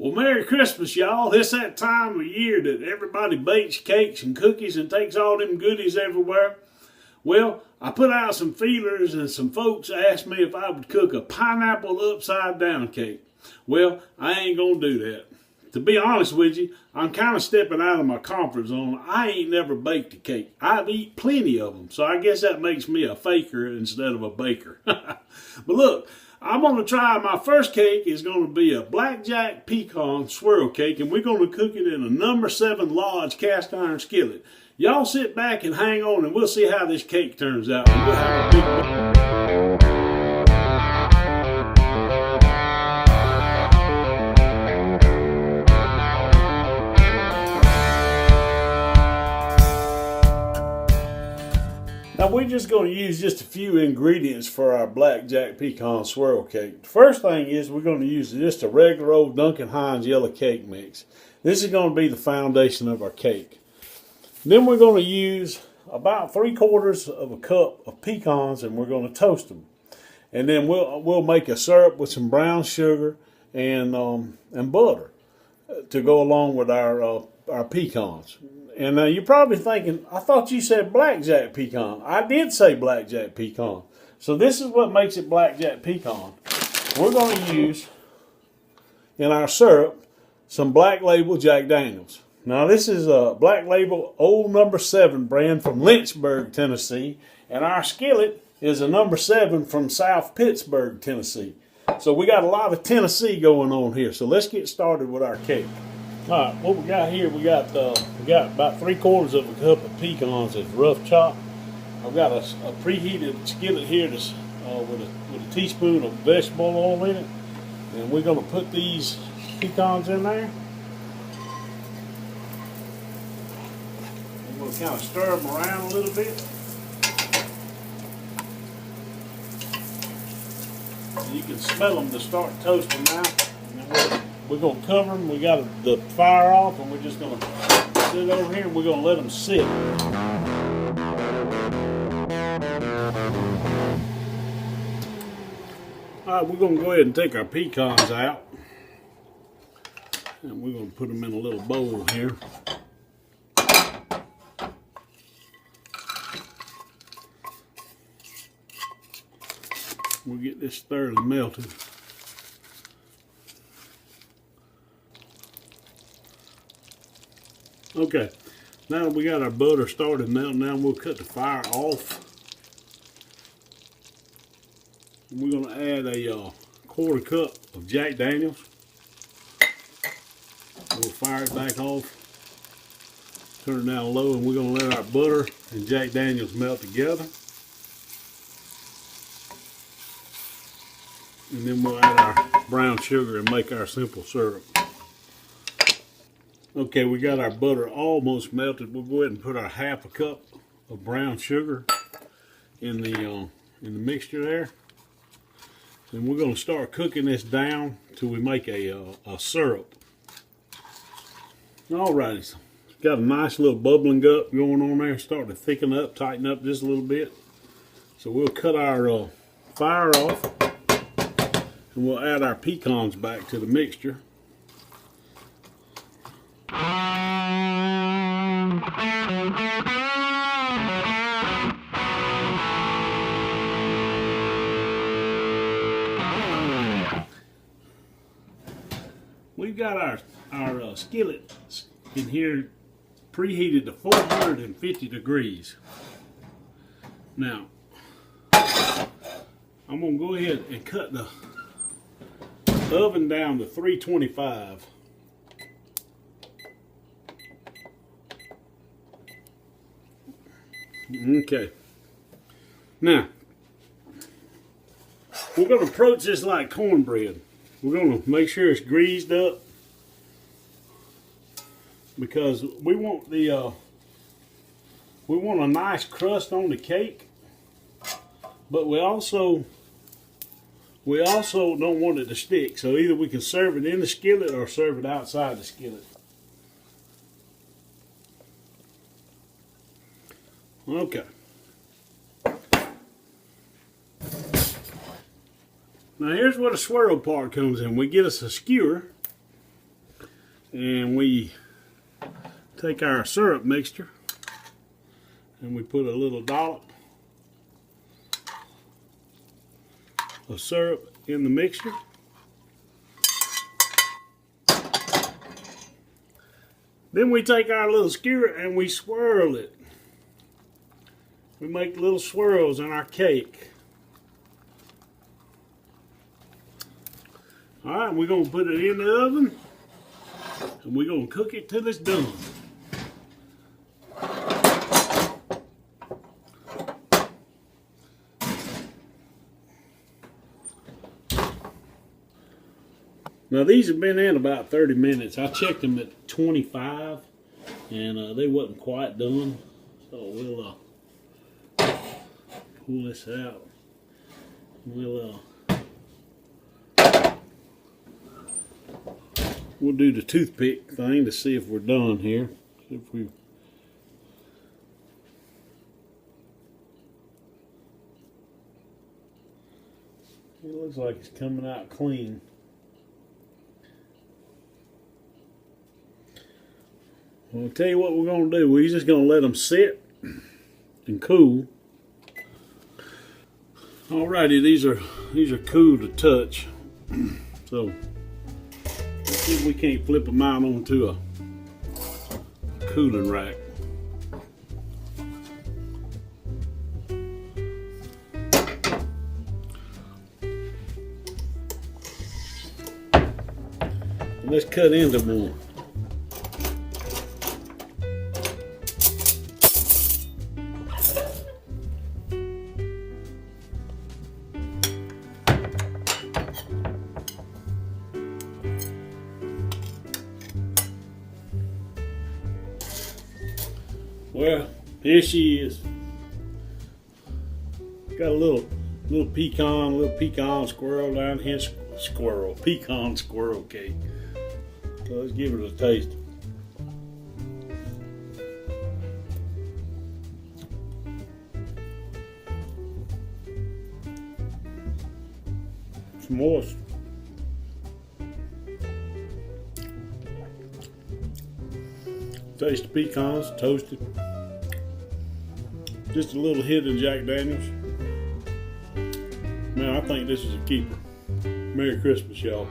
Well, Merry Christmas, y'all. This that time of year that everybody bakes cakes and cookies and takes all them goodies everywhere. Well, I put out some feelers and some folks asked me if I would cook a pineapple upside down cake. Well, I ain't gonna do that. To be honest with you, I'm kind of stepping out of my comfort zone. I ain't never baked a cake. I've eaten plenty of them, so I guess that makes me a faker instead of a baker. But look, I'm going to try, my first cake is going to be a Jack Pecan swirl cake, and we're going to cook it in a number 7 Lodge cast iron skillet. Y'all sit back and hang on, and we'll see how this cake turns out. And we'll have a big... Now we're just going to use just a few ingredients for our Jack Pecan swirl cake. The first thing is we're going to use just a regular old Duncan Hines yellow cake mix. This is going to be the foundation of our cake. Then we're going to use about 3/4 of a cup of pecans, and we're going to toast them. And then we'll make a syrup with some brown sugar and butter to go along with our pecans. And you're probably thinking, I thought you said Jack Pecan. I did say Jack Pecan. So this is what makes it Jack Pecan. We're going to use in our syrup some Black Label Jack Daniels. Now this is a Black Label Old Number 7 brand from Lynchburg, Tennessee. And our skillet is a number 7 from South Pittsburgh, Tennessee. So we got a lot of Tennessee going on here. So let's get started with our cake. All right, what we got here, we got about 3/4 of a cup of pecans that's rough chopped. I've got a preheated skillet here that's, with a teaspoon of vegetable oil in it. And we're going to put these pecans in there. I'm going to kind of stir them around a little bit. And you can smell them to start toasting now. And we're going to cover them. We got the fire off, and we're just going to sit over here and we're going to let them sit. All right, we're going to go ahead and take our pecans out. And we're going to put them in a little bowl here. We'll get this thoroughly melted. Okay, now that we got our butter started melting down, we'll cut the fire off. We're going to add a 1/4 cup of Jack Daniels. We'll fire it back off, turn it down low, and we're going to let our butter and Jack Daniels melt together. And then we'll add our brown sugar and make our simple syrup. Okay, we got our butter almost melted. We'll go ahead and put our 1/2 cup of brown sugar in the mixture there. And we're going to start cooking this down till we make a syrup. Alrighty, so got a nice little bubbling up going on there. Starting to thicken up, tighten up just a little bit. So we'll cut our fire off, and we'll add our pecans back to the mixture. We've got our skillet in here preheated to 450 degrees. Now, I'm going to go ahead and cut the oven down to 325. Okay. Now, we're going to approach this like cornbread. We're going to make sure it's greased up because we want a nice crust on the cake, but we also don't want it to stick. So either we can serve it in the skillet or serve it outside the skillet. Okay. Now here's where the swirl part comes in. We get us a skewer And we take our syrup mixture and we put a little dollop of syrup in the mixture. Then we take our little skewer and we swirl it. We make little swirls in our cake. Alright, we're going to put it in the oven and we're going to cook it till it's done. Now these have been in about 30 minutes. I checked them at 25 and they wasn't quite done. So we'll pull this out. We'll do the toothpick thing to see if we're done here. See if we It looks like it's coming out clean. Well, I'll tell you what we're going to do. We're just going to let them sit and cool. Alrighty, these are cool to touch. So let's see if we can't flip them out onto a cooling rack. Let's cut into one. Well, here she is. Got a little pecan squirrel down here. Pecan squirrel cake. So let's give it a taste. It's moist. Taste the pecans, toasted. Just a little hit of Jack Daniels. Man, I think this is a keeper. Merry Christmas, y'all.